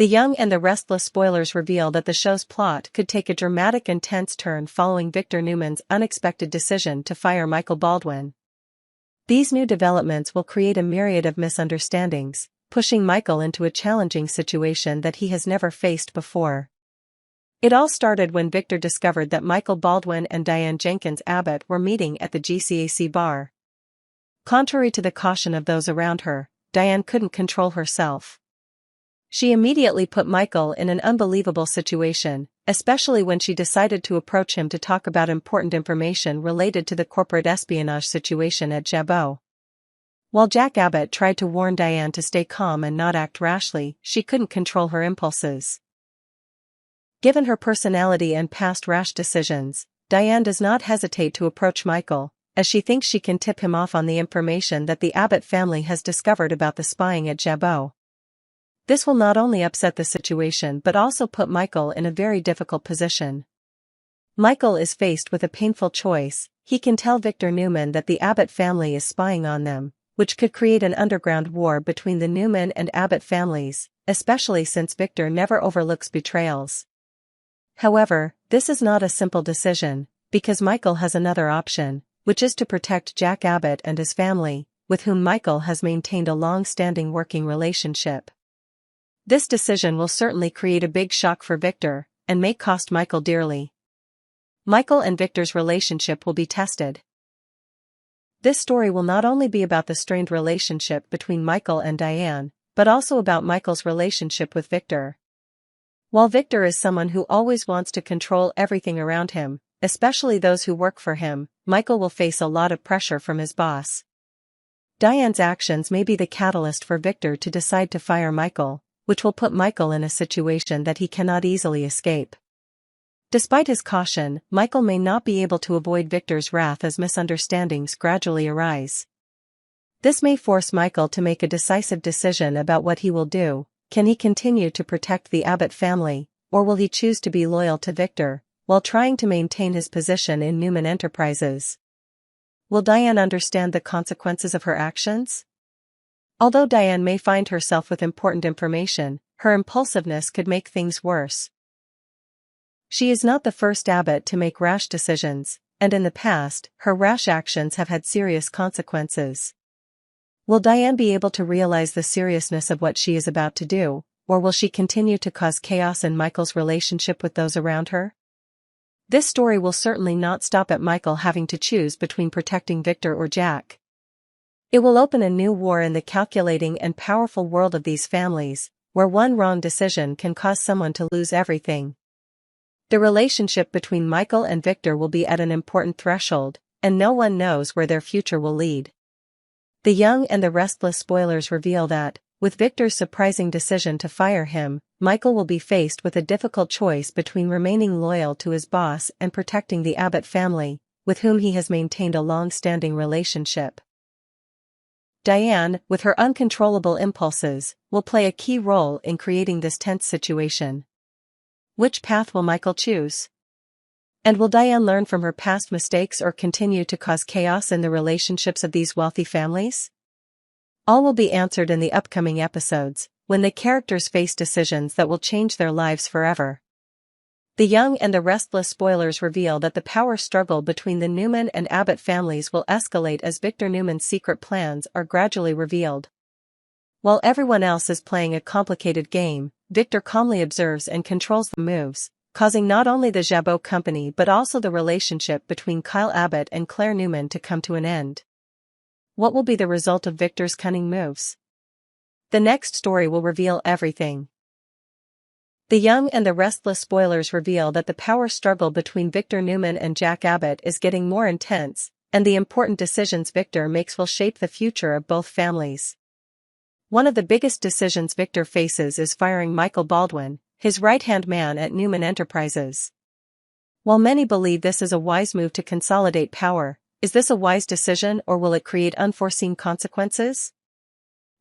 The Young and the Restless spoilers reveal that the show's plot could take a dramatic and tense turn following Victor Newman's unexpected decision to fire Michael Baldwin. These new developments will create a myriad of misunderstandings, pushing Michael into a challenging situation that he has never faced before. It all started when Victor discovered that Michael Baldwin and Diane Jenkins Abbott were meeting at the GCAC bar. Contrary to the caution of those around her, Diane couldn't control herself. She immediately put Michael in an unbelievable situation, especially when she decided to approach him to talk about important information related to the corporate espionage situation at Jabot. While Jack Abbott tried to warn Diane to stay calm and not act rashly, she couldn't control her impulses. Given her personality and past rash decisions, Diane does not hesitate to approach Michael, as she thinks she can tip him off on the information that the Abbott family has discovered about the spying at Jabot. This will not only upset the situation but also put Michael in a very difficult position. Michael is faced with a painful choice. He can tell Victor Newman that the Abbott family is spying on them, which could create an underground war between the Newman and Abbott families, especially since Victor never overlooks betrayals. However, this is not a simple decision, because Michael has another option, which is to protect Jack Abbott and his family, with whom Michael has maintained a long-standing working relationship. This decision will certainly create a big shock for Victor, and may cost Michael dearly. Michael and Victor's relationship will be tested. This story will not only be about the strained relationship between Michael and Diane, but also about Michael's relationship with Victor. While Victor is someone who always wants to control everything around him, especially those who work for him, Michael will face a lot of pressure from his boss. Diane's actions may be the catalyst for Victor to decide to fire Michael, which will put Michael in a situation that he cannot easily escape. Despite his caution, Michael may not be able to avoid Victor's wrath as misunderstandings gradually arise. This may force Michael to make a decisive decision about what he will do. Can he continue to protect the Abbott family, or will he choose to be loyal to Victor, while trying to maintain his position in Newman Enterprises? Will Diane understand the consequences of her actions? Although Diane may find herself with important information, her impulsiveness could make things worse. She is not the first Abbott to make rash decisions, and in the past, her rash actions have had serious consequences. Will Diane be able to realize the seriousness of what she is about to do, or will she continue to cause chaos in Michael's relationship with those around her? This story will certainly not stop at Michael having to choose between protecting Victor or Jack. It will open a new war in the calculating and powerful world of these families, where one wrong decision can cause someone to lose everything. The relationship between Michael and Victor will be at an important threshold, and no one knows where their future will lead. The Young and the Restless spoilers reveal that, with Victor's surprising decision to fire him, Michael will be faced with a difficult choice between remaining loyal to his boss and protecting the Abbott family, with whom he has maintained a long-standing relationship. Diane, with her uncontrollable impulses, will play a key role in creating this tense situation. Which path will Michael choose? And will Diane learn from her past mistakes or continue to cause chaos in the relationships of these wealthy families? All will be answered in the upcoming episodes, when the characters face decisions that will change their lives forever. The Young and the Restless spoilers reveal that the power struggle between the Newman and Abbott families will escalate as Victor Newman's secret plans are gradually revealed. While everyone else is playing a complicated game, Victor calmly observes and controls the moves, causing not only the Jabot company but also the relationship between Kyle Abbott and Claire Newman to come to an end. What will be the result of Victor's cunning moves? The next story will reveal everything. The Young and the Restless spoilers reveal that the power struggle between Victor Newman and Jack Abbott is getting more intense, and the important decisions Victor makes will shape the future of both families. One of the biggest decisions Victor faces is firing Michael Baldwin, his right-hand man at Newman Enterprises. While many believe this is a wise move to consolidate power, is this a wise decision or will it create unforeseen consequences?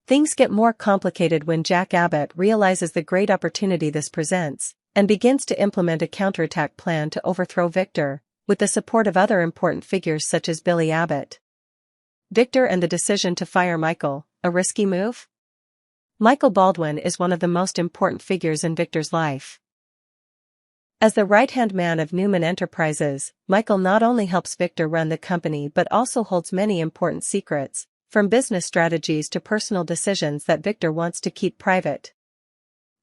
Things get more complicated when Jack Abbott realizes the great opportunity this presents, and begins to implement a counterattack plan to overthrow Victor, with the support of other important figures such as Billy Abbott. Victor and the decision to fire Michael, a risky move? Michael Baldwin is one of the most important figures in Victor's life. As the right-hand man of Newman Enterprises, Michael not only helps Victor run the company but also holds many important secrets, from business strategies to personal decisions that Victor wants to keep private.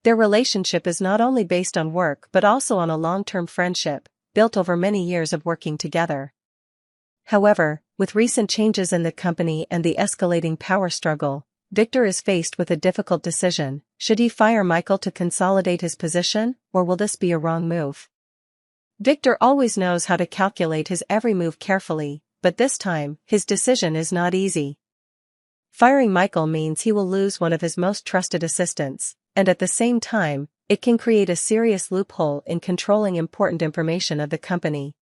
Their relationship is not only based on work but also on a long-term friendship, built over many years of working together. However, with recent changes in the company and the escalating power struggle, Victor is faced with a difficult decision. Should he fire Michael to consolidate his position, or will this be a wrong move? Victor always knows how to calculate his every move carefully, but this time, his decision is not easy. Firing Michael means he will lose one of his most trusted assistants, and at the same time, it can create a serious loophole in controlling important information of the company.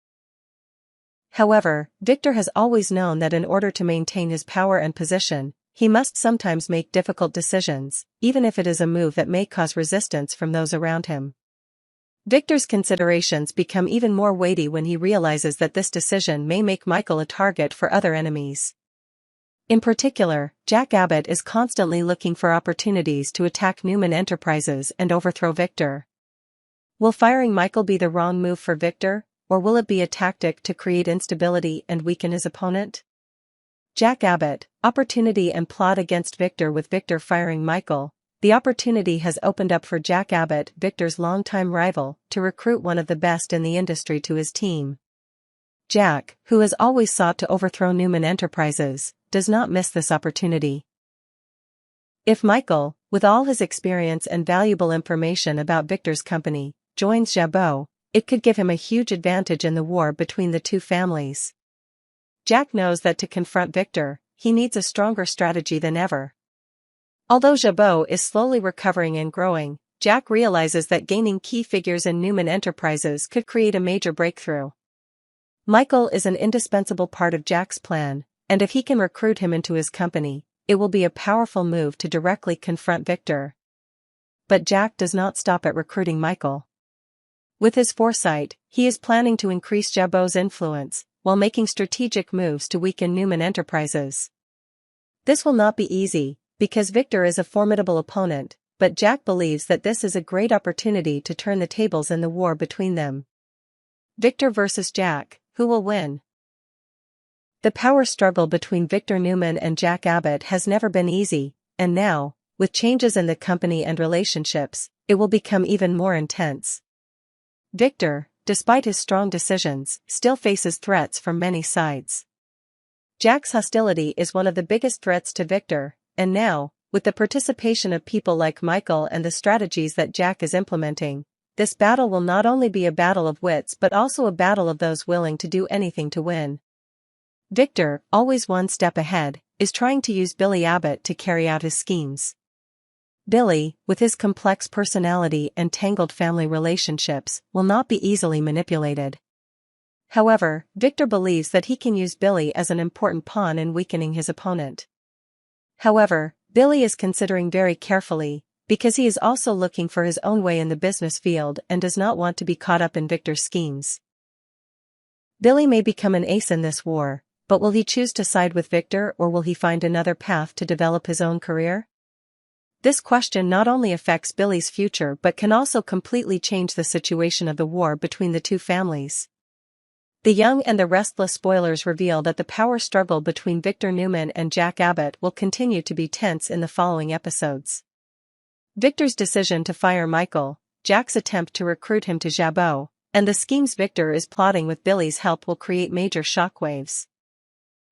However, Victor has always known that in order to maintain his power and position, he must sometimes make difficult decisions, even if it is a move that may cause resistance from those around him. Victor's considerations become even more weighty when he realizes that this decision may make Michael a target for other enemies. In particular, Jack Abbott is constantly looking for opportunities to attack Newman Enterprises and overthrow Victor. Will firing Michael be the wrong move for Victor, or will it be a tactic to create instability and weaken his opponent? Jack Abbott, opportunity and plot against Victor. With Victor firing Michael, the opportunity has opened up for Jack Abbott, Victor's longtime rival, to recruit one of the best in the industry to his team. Jack, who has always sought to overthrow Newman Enterprises, does not miss this opportunity. If Michael, with all his experience and valuable information about Victor's company, joins Jabot, it could give him a huge advantage in the war between the two families. Jack knows that to confront Victor, he needs a stronger strategy than ever. Although Jabot is slowly recovering and growing, Jack realizes that gaining key figures in Newman Enterprises could create a major breakthrough. Michael is an indispensable part of Jack's plan, and if he can recruit him into his company, it will be a powerful move to directly confront Victor. But Jack does not stop at recruiting Michael. With his foresight, he is planning to increase Jabot's influence, while making strategic moves to weaken Newman Enterprises. This will not be easy, because Victor is a formidable opponent, but Jack believes that this is a great opportunity to turn the tables in the war between them. Victor versus Jack, who will win? The power struggle between Victor Newman and Jack Abbott has never been easy, and now, with changes in the company and relationships, it will become even more intense. Victor, despite his strong decisions, still faces threats from many sides. Jack's hostility is one of the biggest threats to Victor, and now, with the participation of people like Michael and the strategies that Jack is implementing, this battle will not only be a battle of wits but also a battle of those willing to do anything to win. Victor, always one step ahead, is trying to use Billy Abbott to carry out his schemes. Billy, with his complex personality and tangled family relationships, will not be easily manipulated. However, Victor believes that he can use Billy as an important pawn in weakening his opponent. However, Billy is considering very carefully, because he is also looking for his own way in the business field and does not want to be caught up in Victor's schemes. Billy may become an ace in this war, but will he choose to side with Victor or will he find another path to develop his own career? This question not only affects Billy's future but can also completely change the situation of the war between the two families. The Young and the Restless spoilers reveal that the power struggle between Victor Newman and Jack Abbott will continue to be tense in the following episodes. Victor's decision to fire Michael, Jack's attempt to recruit him to Jabot, and the schemes Victor is plotting with Billy's help will create major shockwaves.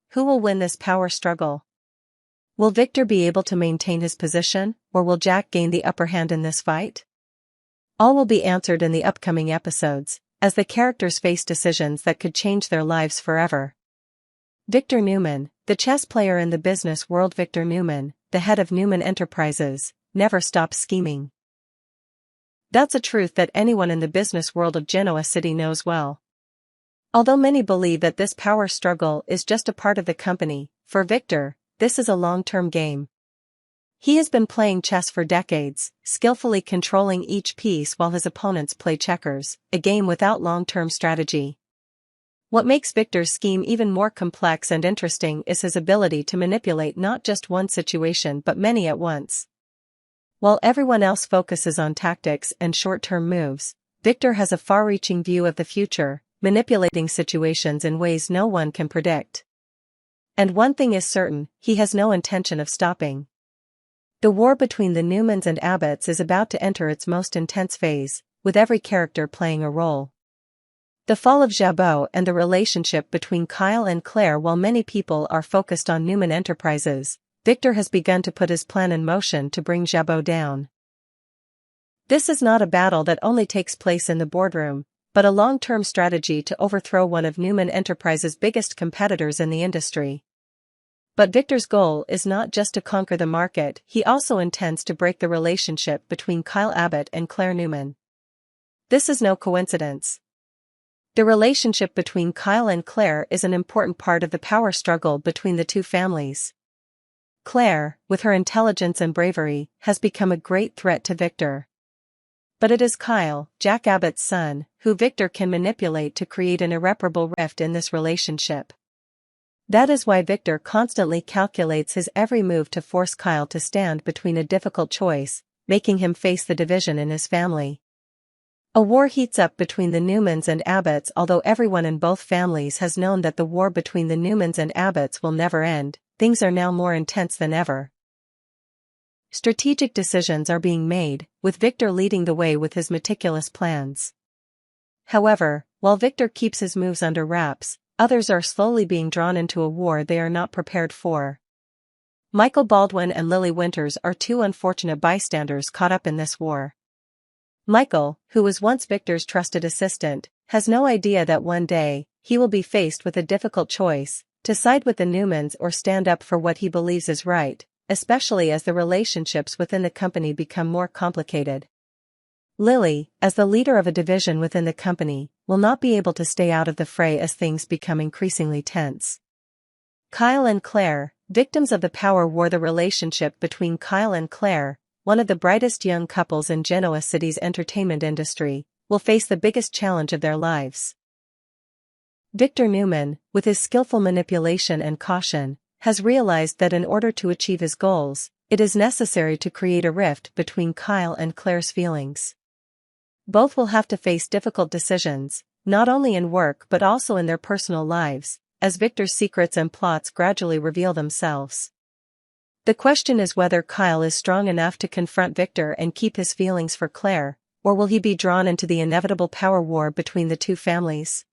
Who will win this power struggle? Will Victor be able to maintain his position, or will Jack gain the upper hand in this fight? All will be answered in the upcoming episodes, as the characters face decisions that could change their lives forever. Victor Newman, the chess player in the business world. Victor Newman, the head of Newman Enterprises, never stops scheming. That's a truth that anyone in the business world of Genoa City knows well. Although many believe that this power struggle is just a part of the company, for Victor, this is a long-term game. He has been playing chess for decades, skillfully controlling each piece while his opponents play checkers, a game without long-term strategy. What makes Victor's scheme even more complex and interesting is his ability to manipulate not just one situation but many at once. While everyone else focuses on tactics and short-term moves, Victor has a far-reaching view of the future, manipulating situations in ways no one can predict. And one thing is certain, he has no intention of stopping. The war between the Newmans and Abbotts is about to enter its most intense phase, with every character playing a role. The fall of Jabot and the relationship between Kyle and Claire. While many people are focused on Newman Enterprises, Victor has begun to put his plan in motion to bring Jabot down. This is not a battle that only takes place in the boardroom, but a long-term strategy to overthrow one of Newman Enterprises' biggest competitors in the industry. But Victor's goal is not just to conquer the market, he also intends to break the relationship between Kyle Abbott and Claire Newman. This is no coincidence. The relationship between Kyle and Claire is an important part of the power struggle between the two families. Claire, with her intelligence and bravery, has become a great threat to Victor. But it is Kyle, Jack Abbott's son, who Victor can manipulate to create an irreparable rift in this relationship. That is why Victor constantly calculates his every move to force Kyle to stand between a difficult choice, making him face the division in his family. A war heats up between the Newmans and Abbotts. Although everyone in both families has known that the war between the Newmans and Abbotts will never end, things are now more intense than ever. Strategic decisions are being made, with Victor leading the way with his meticulous plans. However, while Victor keeps his moves under wraps, others are slowly being drawn into a war they are not prepared for. Michael Baldwin and Lily Winters are two unfortunate bystanders caught up in this war. Michael, who was once Victor's trusted assistant, has no idea that one day, he will be faced with a difficult choice, to side with the Newmans or stand up for what he believes is right, especially as the relationships within the company become more complicated. Lily, as the leader of a division within the company, will not be able to stay out of the fray as things become increasingly tense. Kyle and Claire, victims of the power war. The relationship between Kyle and Claire, one of the brightest young couples in Genoa City's entertainment industry, will face the biggest challenge of their lives. Victor Newman, with his skillful manipulation and caution, has realized that in order to achieve his goals, it is necessary to create a rift between Kyle and Claire's feelings. Both will have to face difficult decisions, not only in work but also in their personal lives, as Victor's secrets and plots gradually reveal themselves. The question is whether Kyle is strong enough to confront Victor and keep his feelings for Claire, or will he be drawn into the inevitable power war between the two families?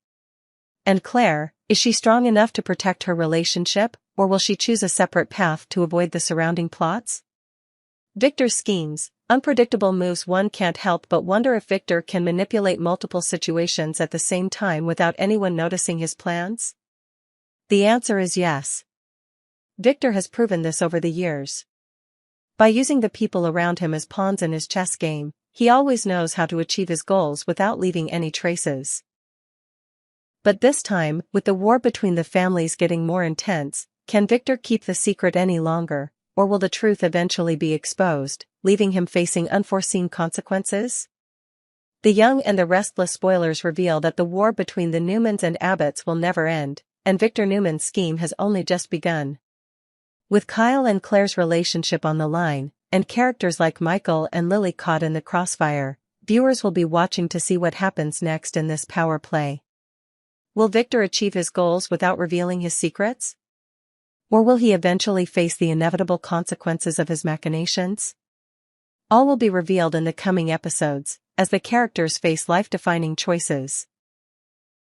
And Claire, is she strong enough to protect her relationship, or will she choose a separate path to avoid the surrounding plots? Victor's schemes, unpredictable moves. One can't help but wonder if Victor can manipulate multiple situations at the same time without anyone noticing his plans? The answer is yes. Victor has proven this over the years. By using the people around him as pawns in his chess game, he always knows how to achieve his goals without leaving any traces. But this time, with the war between the families getting more intense, can Victor keep the secret any longer, or will the truth eventually be exposed, leaving him facing unforeseen consequences? The Young and the Restless spoilers reveal that the war between the Newmans and Abbotts will never end, and Victor Newman's scheme has only just begun. With Kyle and Claire's relationship on the line, and characters like Michael and Lily caught in the crossfire, viewers will be watching to see what happens next in this power play. Will Victor achieve his goals without revealing his secrets? Or will he eventually face the inevitable consequences of his machinations? All will be revealed in the coming episodes, as the characters face life-defining choices.